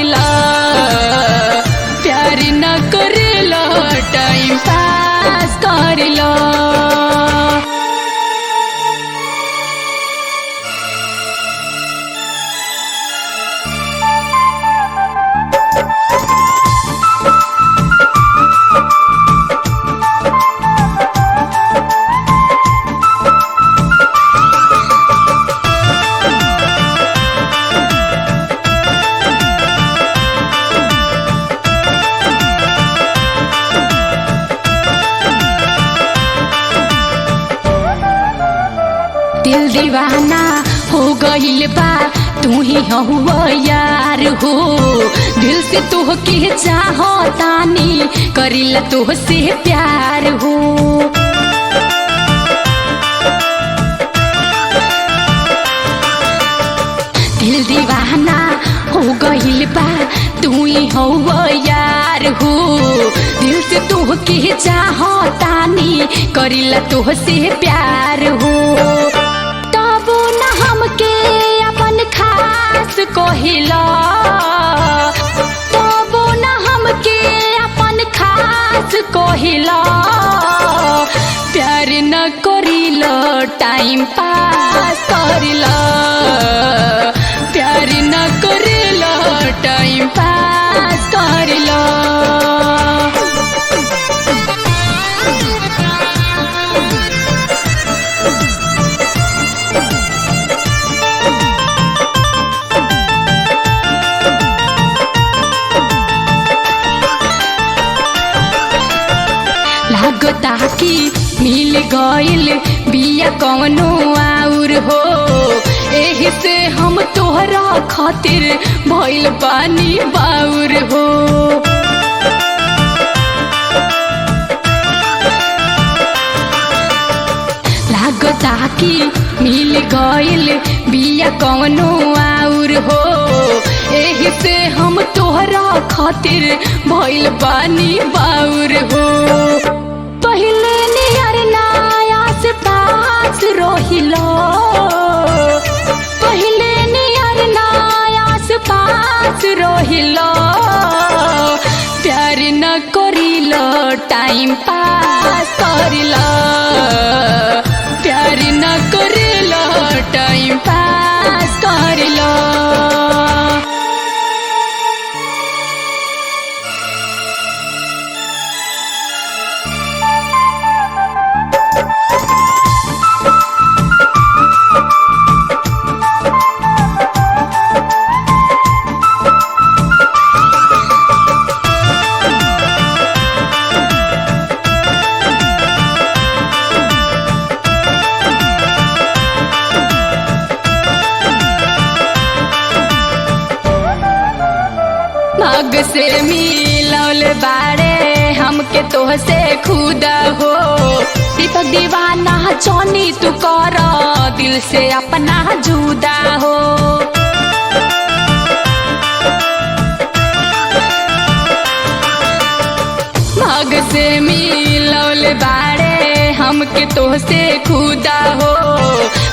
करिला, प्यार न करिला टाइम पास करिला। दिल दीवाना हो गइल बा, तू ही हुआ यार हो। दिल से तोहके चाहतानी, करिला तोहसे प्यार हो। दिल दीवाना हो गइल बा, तू ही हुआ यार हो। दिल से तोहके चाहतानी, करिला तोहसे प्यार हो। हमके अपन खास कहिला, तबो न हमके अपन खास कहिला। प्यार न करिला टाइम पास करिला, प्यार न करिला टाइम पास करिला। लागता कि मिल गइल बिया कौनो आउर हो। एही से हम तोहरा खातिर भइल बानी बाउर हो। लागता कि मिल गइल बिया कौनो आउर हो। एही से हम तोहरा खातिर भइल बानी बाउर हो। पहिले नियर नया से पास रहिला, पहिले नियर नया से पास रहिला। प्यार न करिला टाइम पास करिला, प्यार न करिला टाइम पास करिला। भाग से मिलौल बारे हमके तोहसे खुदा हो। दीपक दीवाना जानी तू कर, दिल से अपना जुदा हो। भाग से मिलौल बारे हमके तोहसे खुदा हो।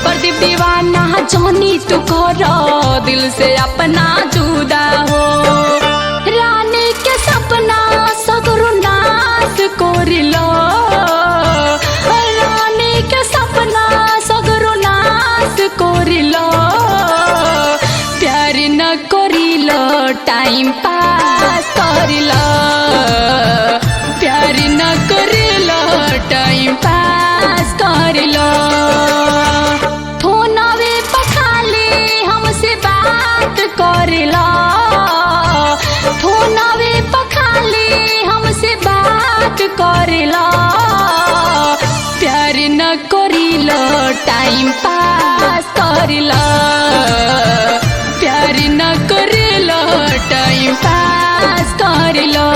प्रदीप दीवाना जानी तू कर, दिल से अपना जुदा हो। रानी के सपना सगरो नाश करिला, रानी के सपना सगरो नाश करिला। प्यार न करिला टाइम पास करिला, प्यार न करिला टाइम पास करिला। फोनवे पर खाली हमसे बात करिला, फोनवे पर खाली हमसे बात करिला। प्यार न करिला टाइम पास करिला, प्यार न करिला टाइम पास करिला।